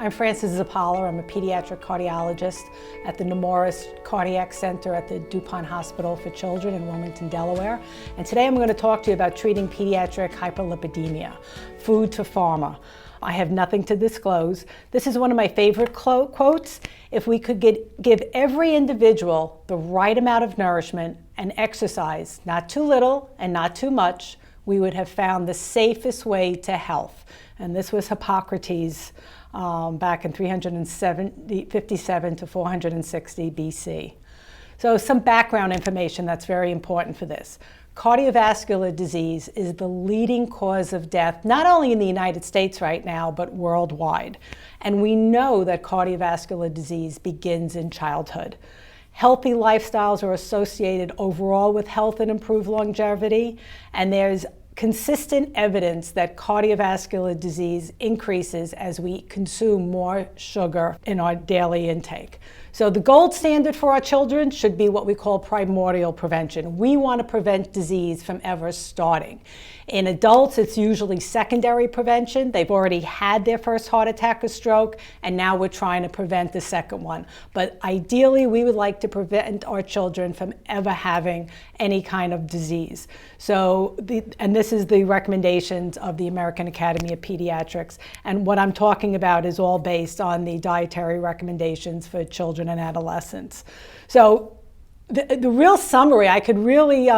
I'm Frances Zappala. I'm a pediatric cardiologist at the Nemours Cardiac Center at the DuPont Hospital for Children in Wilmington, Delaware. And today I'm going to talk to you about treating pediatric hyperlipidemia, food to pharma. I have nothing to disclose. This is one of my favorite quotes. If we could give every individual the right amount of nourishment and exercise, not too little and not too much, we would have found the safest way to health. And this was Hippocrates back in 357 to 460 BC. So some background information that's very important for this. Cardiovascular disease is the leading cause of death, not only in the United States right now, but worldwide. And we know that cardiovascular disease begins in childhood. Healthy lifestyles are associated overall with health and improved longevity, and there's consistent evidence that cardiovascular disease increases as we consume more sugar in our daily intake. So the gold standard for our children should be what we call primordial prevention. We want to prevent disease from ever starting. In adults, it's usually secondary prevention. They've already had their first heart attack or stroke, and now we're trying to prevent the second one. But ideally, we would like to prevent our children from ever having any kind of disease. So, this is the recommendations of the American Academy of Pediatrics. And what I'm talking about is all based on the dietary recommendations for children and adolescents. So the real summary, I could really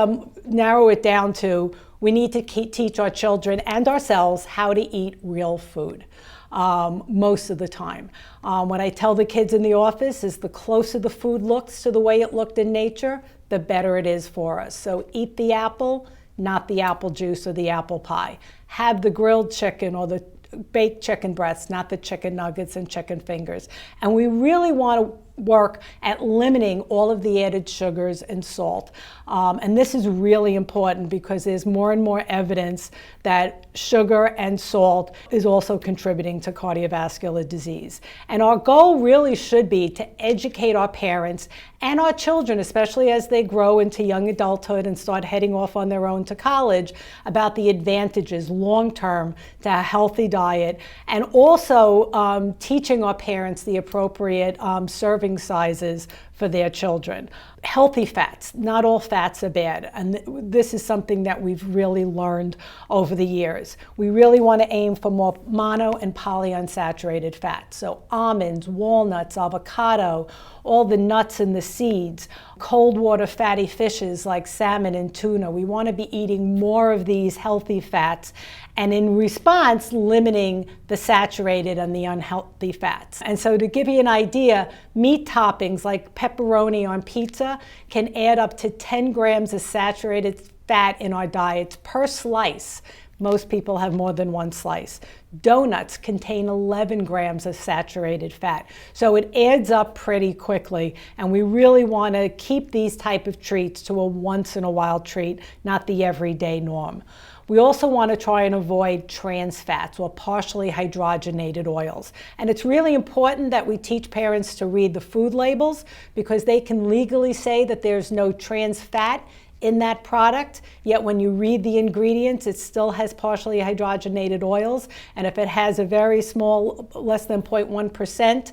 narrow it down to, we need to teach our children and ourselves how to eat real food most of the time. What I tell the kids in the office is the closer the food looks to the way it looked in nature, the better it is for us. So eat the apple, not the apple juice or the apple pie. Have the grilled chicken or the baked chicken breasts, not the chicken nuggets and chicken fingers. And we really want to work at limiting all of the added sugars and salt. And this is really important because there's more and more evidence that sugar and salt is also contributing to cardiovascular disease. And our goal really should be to educate our parents and our children, especially as they grow into young adulthood and start heading off on their own to college, about the advantages long-term to a healthy diet, and also teaching our parents the appropriate serving sizes for their children. Healthy fats, not all fats are bad, and this is something that we've really learned over the years. We really want to aim for more mono and polyunsaturated fats, so almonds, walnuts, avocado, all the nuts and the seeds, cold water fatty fishes like salmon and tuna. We want to be eating more of these healthy fats, and in response, limiting the saturated and the unhealthy fats. And so to give you an idea, meat toppings like pepperoni on pizza can add up to 10 grams of saturated fat in our diets per slice. Most people have more than one slice. Donuts contain 11 grams of saturated fat. So it adds up pretty quickly, and we really want to keep these type of treats to a once-in-a-while treat, not the everyday norm. We also want to try and avoid trans fats or partially hydrogenated oils. And it's really important that we teach parents to read the food labels, because they can legally say that there's no trans fat in that product, yet when you read the ingredients, it still has partially hydrogenated oils. And if it has a very small, less than 0.1%,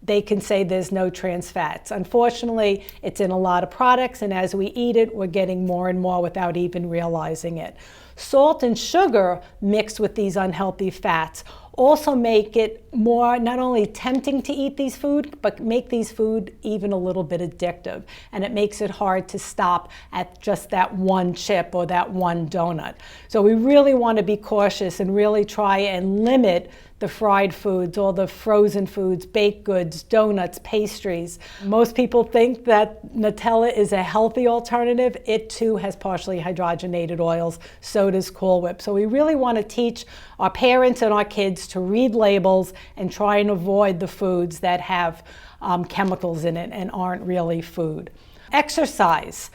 they can say there's no trans fats. Unfortunately, it's in a lot of products, and as we eat it, we're getting more and more without even realizing it. Salt and sugar mixed with these unhealthy fats also make it more not only tempting to eat these food, but make these food even a little bit addictive. And it makes it hard to stop at just that one chip or that one donut. So we really want to be cautious and really try and limit the fried foods, all the frozen foods, baked goods, donuts, pastries. Most people think that Nutella is a healthy alternative. It too has partially hydrogenated oils, so does Cool Whip. So we really want to teach our parents and our kids to read labels and try and avoid the foods that have chemicals in it and aren't really food. Exercise.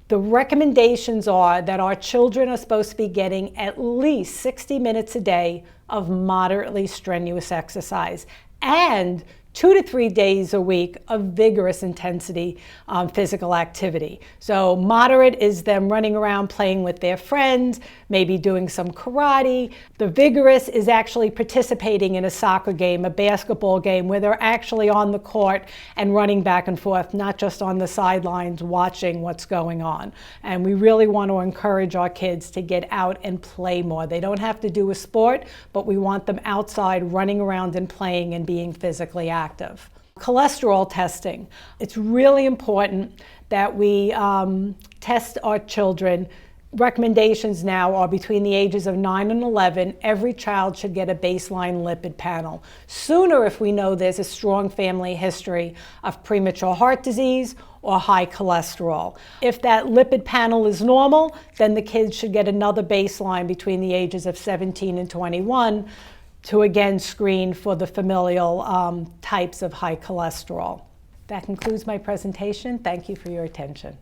The recommendations are that our children are supposed to be getting at least 60 minutes a day of moderately strenuous exercise, and 2 to 3 days a week of vigorous intensity physical activity. So moderate is them running around playing with their friends, maybe doing some karate. The vigorous is actually participating in a soccer game, a basketball game, where they're actually on the court and running back and forth, not just on the sidelines watching what's going on. And we really want to encourage our kids to get out and play more. They don't have to do a sport, but we want them outside running around and playing and being physically active. Cholesterol testing. It's really important that we test our children. Recommendations now are between the ages of 9 and 11, every child should get a baseline lipid panel. Sooner if we know there's a strong family history of premature heart disease or high cholesterol. If that lipid panel is normal, then the kids should get another baseline between the ages of 17 and 21 to again screen for the familial types of high cholesterol. That concludes my presentation. Thank you for your attention.